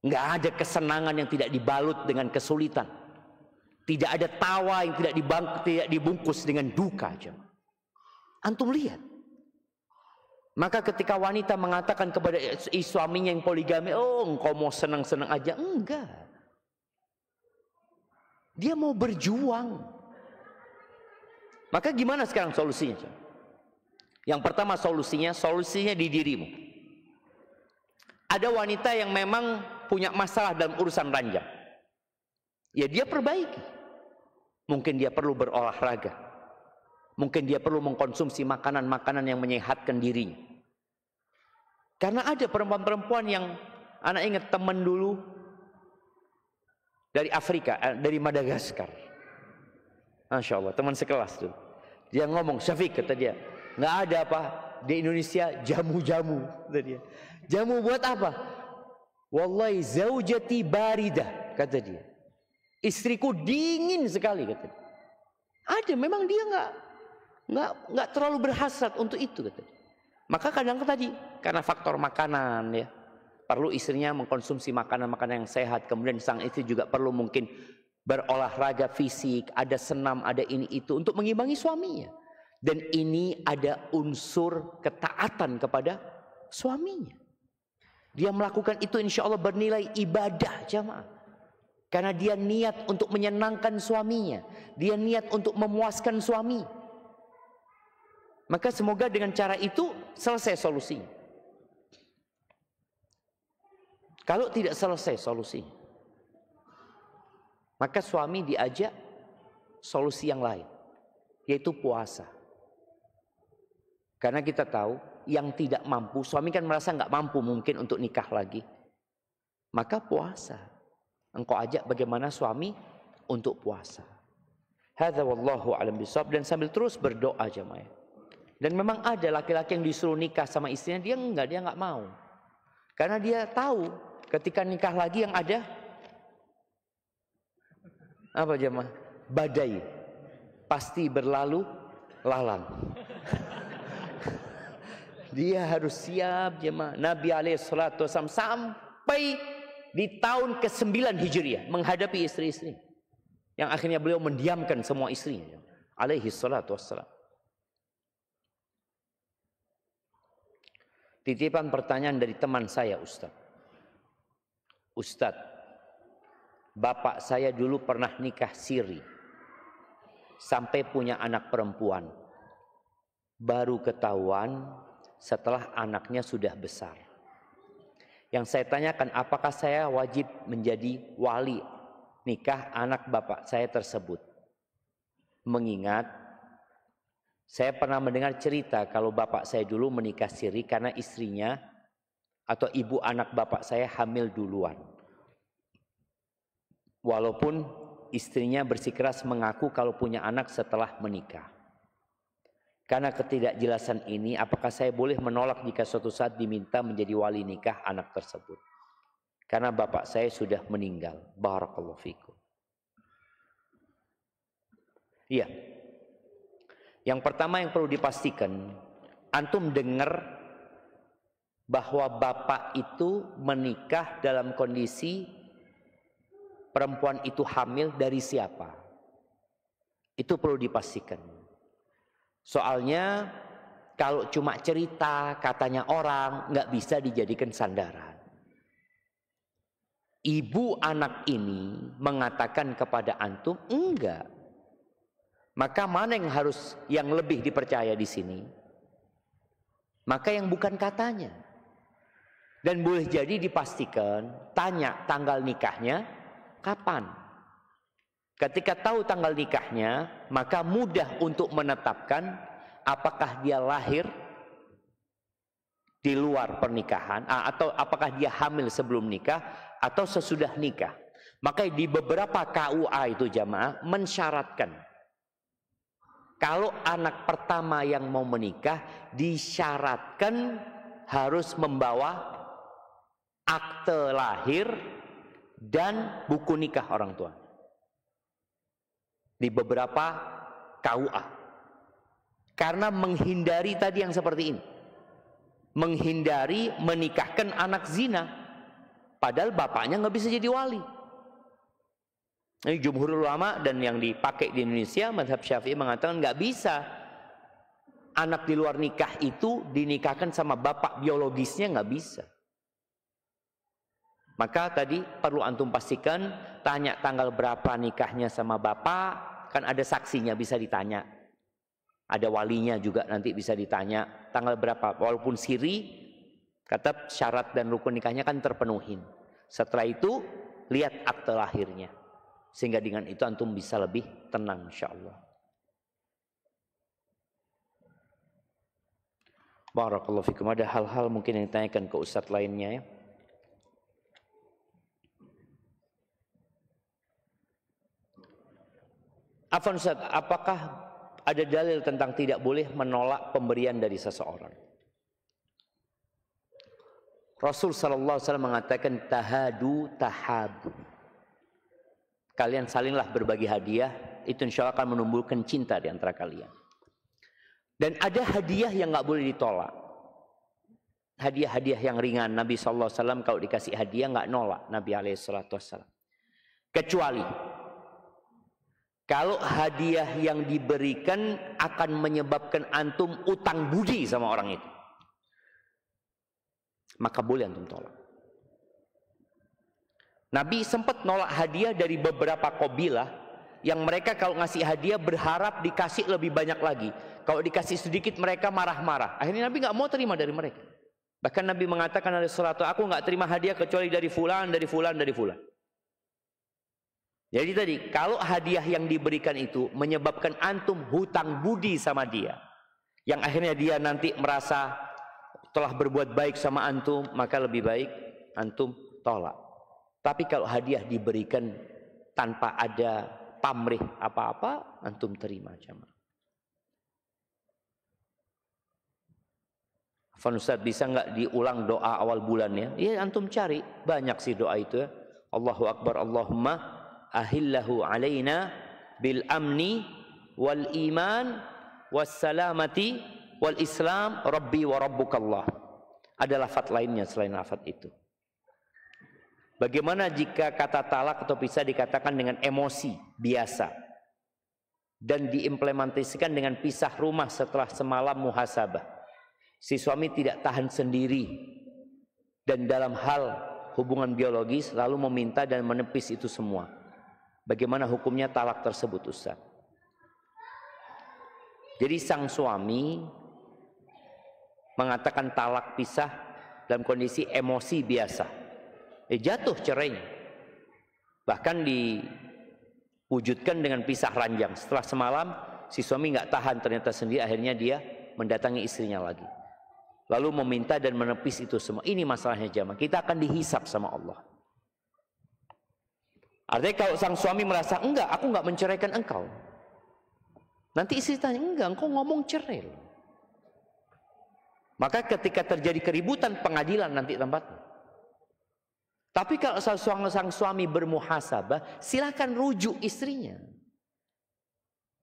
Nggak ada kesenangan yang tidak dibalut dengan kesulitan. Tidak ada tawa yang tidak dibungkus dengan duka. Antum lihat. Maka ketika wanita mengatakan kepada suaminya yang poligami, oh engkau mau senang-senang aja. Enggak. Dia mau berjuang. Maka gimana sekarang solusinya? Yang pertama solusinya di dirimu. Ada wanita yang memang punya masalah dalam urusan ranjang. Ya dia perbaiki. Mungkin dia perlu berolahraga. Mungkin dia perlu mengkonsumsi makanan-makanan yang menyehatkan dirinya. Karena ada perempuan-perempuan yang, anak ingat teman dulu dari Afrika, dari Madagaskar. Masya Allah, teman sekelas tuh. Dia ngomong, Syafiq, kata dia, nggak ada apa di Indonesia jamu-jamu, kata dia. Jamu buat apa? Wallahi zaujati baridah, kata dia. Istriku dingin sekali, kata dia. Ada, memang dia nggak terlalu berhasrat untuk itu, kata dia. Maka kadang tadi karena faktor makanan ya, perlu istrinya mengkonsumsi makanan-makanan yang sehat. Kemudian sang istri juga perlu mungkin berolahraga fisik, ada senam, ada ini itu untuk mengimbangi suaminya. Dan ini ada unsur ketaatan kepada suaminya. Dia melakukan itu insya Allah bernilai ibadah jamaah. Karena dia niat untuk menyenangkan suaminya. Dia niat untuk memuaskan suami. Maka semoga dengan cara itu selesai solusinya. Kalau tidak selesai solusinya, maka suami diajak solusi yang lain, yaitu puasa. Karena kita tahu yang tidak mampu, suami kan merasa nggak mampu mungkin untuk nikah lagi, maka puasa. Engkau ajak bagaimana suami untuk puasa. Hadza wallahu a'lam bishawab. Dan sambil terus berdoa jemaah. Dan memang ada laki-laki yang disuruh nikah sama istrinya, dia nggak mau. Karena dia tahu ketika nikah lagi yang ada apa jemaah? Badai. Pasti berlalu lalang. Dia harus siap jemaah. Nabi alaihissalatu wassalam sampai di tahun ke-9 Hijriah menghadapi istri-istri. Yang akhirnya beliau mendiamkan semua istrinya. Alaihissalatu wassalam. Titipan pertanyaan dari teman saya, Ustaz. Ustaz, bapak saya dulu pernah nikah siri. Sampai punya anak perempuan. Baru ketahuan setelah anaknya sudah besar. Yang saya tanyakan, apakah saya wajib menjadi wali nikah anak bapak saya tersebut? Mengingat saya pernah mendengar cerita kalau bapak saya dulu menikah siri karena istrinya atau ibu anak bapak saya hamil duluan. Walaupun istrinya bersikeras mengaku kalau punya anak setelah menikah. Karena ketidakjelasan ini, apakah saya boleh menolak jika suatu saat diminta menjadi wali nikah anak tersebut? Karena bapak saya sudah meninggal. Barakallahu fikum. Iya. Yang pertama yang perlu dipastikan, antum dengar bahwa bapak itu menikah dalam kondisi perempuan itu hamil dari siapa? Itu perlu dipastikan. Soalnya kalau cuma cerita katanya orang nggak bisa dijadikan sandaran. Ibu anak ini mengatakan kepada antum enggak. Maka mana yang lebih dipercaya di sini? Maka yang bukan katanya. Dan boleh jadi dipastikan, tanya tanggal nikahnya kapan. Ketika tahu tanggal nikahnya, maka mudah untuk menetapkan apakah dia lahir di luar pernikahan atau apakah dia hamil sebelum nikah atau sesudah nikah. Maka di beberapa KUA itu jamaah mensyaratkan kalau anak pertama yang mau menikah disyaratkan harus membawa akte lahir dan buku nikah orang tua. Di beberapa KUA. Karena menghindari tadi yang seperti ini. Menghindari menikahkan anak zina. Padahal bapaknya nggak bisa jadi wali. Ini jumhur ulama dan yang dipakai di Indonesia, mazhab Syafi'i mengatakan nggak bisa. Anak di luar nikah itu dinikahkan sama bapak biologisnya, nggak bisa. Maka tadi perlu antum pastikan, tanya tanggal berapa nikahnya sama bapak, kan ada saksinya bisa ditanya. Ada walinya juga nanti bisa ditanya, tanggal berapa. Walaupun siri, kata syarat dan rukun nikahnya kan terpenuhin. Setelah itu, lihat akte lahirnya. Sehingga dengan itu antum bisa lebih tenang insyaallah. Barakallahu fikum. Ada hal-hal mungkin yang ditanyakan ke ustadz lainnya ya. Afwan Ustaz, apakah ada dalil tentang tidak boleh menolak pemberian dari seseorang? Rasul sallallahu alaihi wasallam mengatakan tahadu tahabu. Kalian salinglah berbagi hadiah, itu insya Allah akan menumbuhkan cinta di antara kalian. Dan ada hadiah yang nggak boleh ditolak. Hadiah-hadiah yang ringan. Nabi sallallahu alaihi wasallam kalau dikasih hadiah nggak nolak. Nabi alaihi salatu wasallam. Kecuali kalau hadiah yang diberikan akan menyebabkan antum utang budi sama orang itu, maka boleh antum tolak. Nabi sempat nolak hadiah dari beberapa qabilah yang mereka kalau ngasih hadiah berharap dikasih lebih banyak lagi. Kalau dikasih sedikit mereka marah-marah. Akhirnya Nabi nggak mau terima dari mereka. Bahkan Nabi mengatakan alaihi salatu, aku nggak terima hadiah kecuali dari fulan, dari fulan, dari fulan. Jadi tadi, kalau hadiah yang diberikan itu menyebabkan antum hutang budi sama dia, yang akhirnya dia nanti merasa telah berbuat baik sama antum, maka lebih baik antum tolak. Tapi kalau hadiah diberikan tanpa ada pamrih apa-apa, antum terima jamaah. Afwan Ustaz, bisa nggak diulang doa awal bulannya? Iya, antum cari, banyak sih doa itu ya. Allahu Akbar, Allahumma ahillahu alaina bil amni wal iman was salamati wal islam rabbi wa rabbukallah. Ada lafaz lainnya selain lafaz itu. Bagaimana jika kata talak atau pisah dikatakan dengan emosi biasa dan diimplementasikan dengan pisah rumah setelah semalam muhasabah? Si suami tidak tahan sendiri dan dalam hal hubungan biologis lalu meminta dan menepis itu semua. Bagaimana hukumnya talak tersebut, Ustaz? Jadi sang suami mengatakan talak pisah dalam kondisi emosi biasa. Jatuh cerainya. Bahkan diwujudkan dengan pisah ranjang. Setelah semalam si suami nggak tahan ternyata sendiri, akhirnya dia mendatangi istrinya lagi. Lalu meminta dan menepis itu semua. Ini masalahnya jamaah. Kita akan dihisap sama Allah. Artinya kalau sang suami merasa, enggak, aku enggak menceraikan engkau. Nanti istri tanya, enggak, engkau ngomong cerai. Maka ketika terjadi keributan, pengadilan nanti tempatnya. Tapi kalau sang suami bermuhasabah, silakan rujuk istrinya.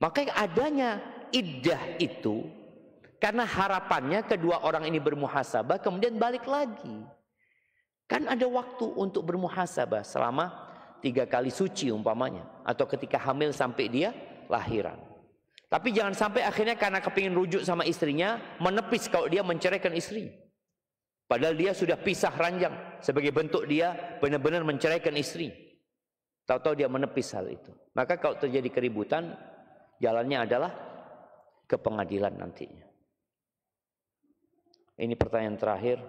Maka adanya iddah itu, karena harapannya kedua orang ini bermuhasabah, kemudian balik lagi. Kan ada waktu untuk bermuhasabah selama 3 kali suci umpamanya, atau ketika hamil sampai dia lahiran. Tapi jangan sampai akhirnya karena kepingin rujuk sama istrinya menepis kalau dia menceraikan istri. Padahal dia sudah pisah ranjang sebagai bentuk dia benar-benar menceraikan istri. Tahu-tahu dia menepis hal itu. Maka kalau terjadi keributan, jalannya adalah ke pengadilan nantinya. Ini pertanyaan terakhir.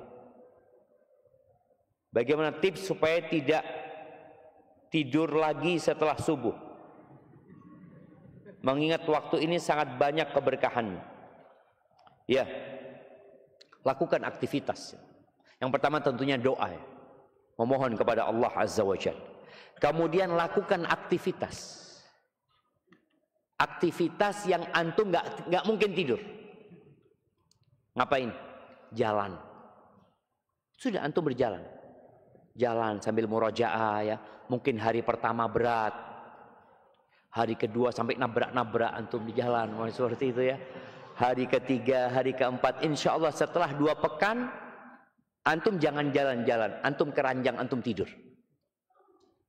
Bagaimana tips supaya tidak tidur lagi setelah subuh? Mengingat waktu ini sangat banyak keberkahannya. Ya, lakukan aktivitas. Yang pertama tentunya doa ya. Memohon kepada Allah Azza wa Jalla. Kemudian lakukan aktivitas. Aktivitas yang antum nggak mungkin tidur. Ngapain? Jalan. Sudah antum berjalan. Jalan sambil murojaah ya. Mungkin hari pertama berat. Hari kedua sampai nabrak-nabrak antum di jalan. Seperti itu ya. Hari ketiga, hari keempat. Insya Allah setelah 2 pekan Antum jangan jalan-jalan, antum keranjang, antum tidur.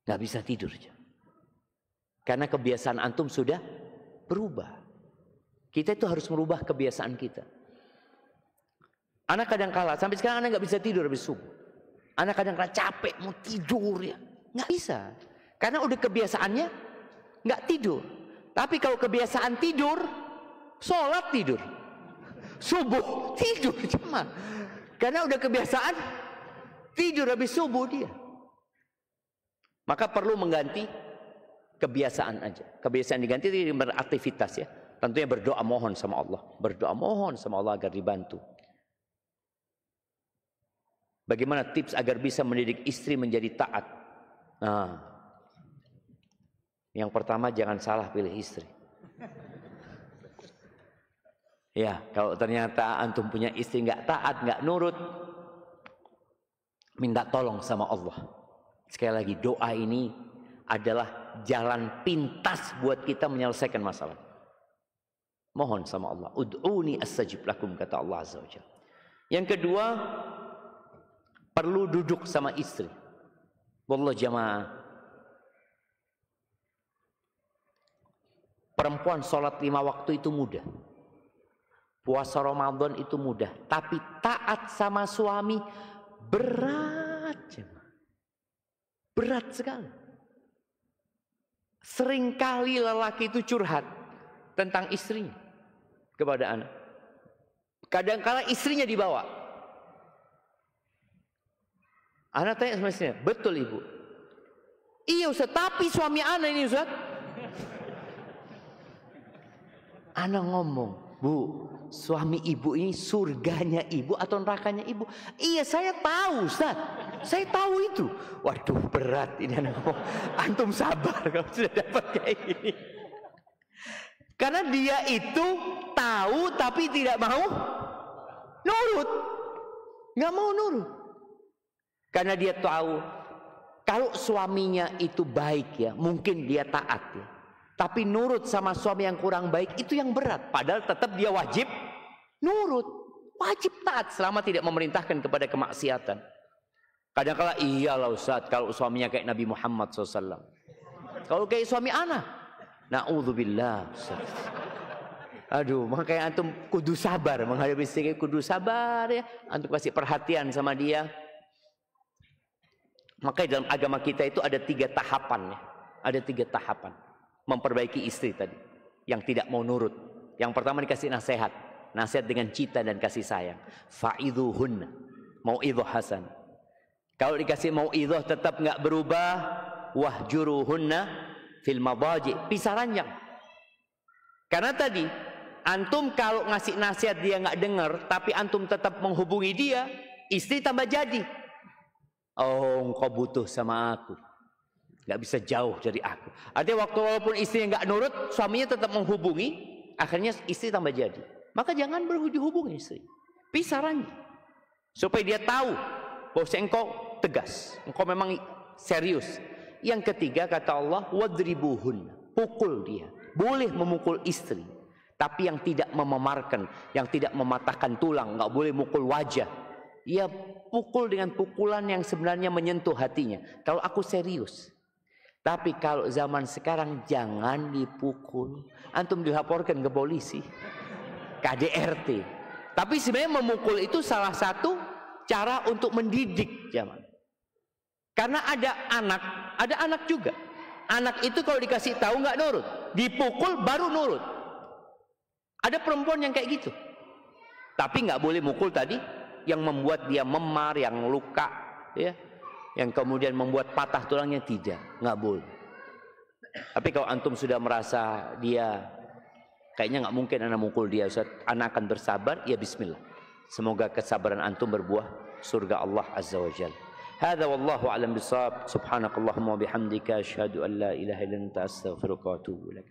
Nggak bisa tidur. Karena kebiasaan antum sudah berubah. Kita itu harus merubah kebiasaan kita. Anak kadang kala, sampai sekarang anak nggak bisa tidur habis subuh. Anak kadang kala capek, mau tidur ya. Nggak bisa. Karena udah kebiasaannya nggak tidur. Tapi kalau kebiasaan tidur, sholat tidur. Subuh tidur cuma. Karena udah kebiasaan tidur habis subuh dia. Maka perlu mengganti kebiasaan aja. Kebiasaan diganti jadi beraktivitas ya. Tentunya berdoa mohon sama Allah. Berdoa mohon sama Allah agar dibantu. Bagaimana tips agar bisa mendidik istri menjadi taat? Nah, yang pertama jangan salah pilih istri. Ya, kalau ternyata antum punya istri nggak taat, nggak nurut, minta tolong sama Allah. Sekali lagi, doa ini adalah jalan pintas buat kita menyelesaikan masalah. Mohon sama Allah. Ud'uni astajib lakum, kata Allah Azza wa Jalla. Yang kedua, perlu duduk sama istri. Wallah jamaah. Perempuan sholat 5 waktu itu mudah. Puasa Ramadan itu mudah. Tapi taat sama suami berat. Berat sekali. Seringkali lelaki itu curhat tentang istrinya kepada anak. Kadang-kala istrinya dibawa. Anak tanya sama istrinya, betul ibu? Iya Ustaz, tapi suami anak ini Ustaz. Anak ngomong, Bu, suami ibu ini surganya ibu atau nerakanya ibu? Iya saya tahu Ustaz, saya tahu itu. Waduh berat ini anak ngomong. Antum sabar kalau sudah dapat kayak gini. Karena dia itu tahu tapi tidak mau nurut. Nggak mau nurut. Karena dia tahu kalau suaminya itu baik ya, mungkin dia taat ya. Tapi nurut sama suami yang kurang baik itu yang berat. Padahal tetap dia wajib nurut. Wajib taat selama tidak memerintahkan kepada kemaksiatan. Kadang-kala iyalah Ustaz kalau suaminya kayak Nabi Muhammad SAW. Kalau kayak suami anak, na'udzubillah Ustaz. Aduh, makanya antum kudu sabar menghadapi istri, kudu sabar ya. Antum kasih perhatian sama dia. Makanya dalam agama kita itu ada 3 tahapan ya. Ada 3 tahapan. Memperbaiki istri tadi yang tidak mau nurut. Yang pertama dikasih nasihat, nasihat dengan cinta dan kasih sayang. Fa'idhuhunna, mau'idhuh hasan. Kalau dikasih mau'idhuh tetap nggak berubah, wahjuruhunna fil madaji, pisah ranjang. Karena tadi antum kalau ngasih nasihat dia nggak dengar, tapi antum tetap menghubungi dia, istri tambah jadi. Oh, engkau butuh sama aku. Nggak bisa jauh dari aku. Artinya waktu walaupun istrinya nggak nurut, suaminya tetap menghubungi, akhirnya istri tambah jadi. Maka jangan berhubungi istri. Pisah ranjang. Supaya dia tahu bahwa engkau tegas, engkau memang serius. Yang ketiga kata Allah, wadribuhun, pukul dia. Boleh memukul istri, tapi yang tidak memamarkan, yang tidak mematahkan tulang, nggak boleh mukul wajah. Ia pukul dengan pukulan yang sebenarnya menyentuh hatinya. Kalau aku serius. Tapi kalau zaman sekarang jangan dipukul. Antum dilaporkan ke polisi, KDRT. Tapi sebenarnya memukul itu salah satu cara untuk mendidik zaman. Karena ada anak juga. Anak itu kalau dikasih tahu nggak nurut, dipukul baru nurut. Ada perempuan yang kayak gitu. Tapi nggak boleh mukul tadi yang membuat dia memar, yang luka, ya. Yang kemudian membuat patah tulangnya, tidak, nggak boleh. Tapi kalau antum sudah merasa dia kayaknya nggak mungkin anak mukul dia, anak akan bersabar, ya bismillah. Semoga kesabaran antum berbuah surga Allah Azza wa Jalla. Hadza wallahu a'lam bissawab. Subhanakallahumma wa bihamdika asyhadu an la ilaha illa anta astaghfiruka wa atubu ilaik.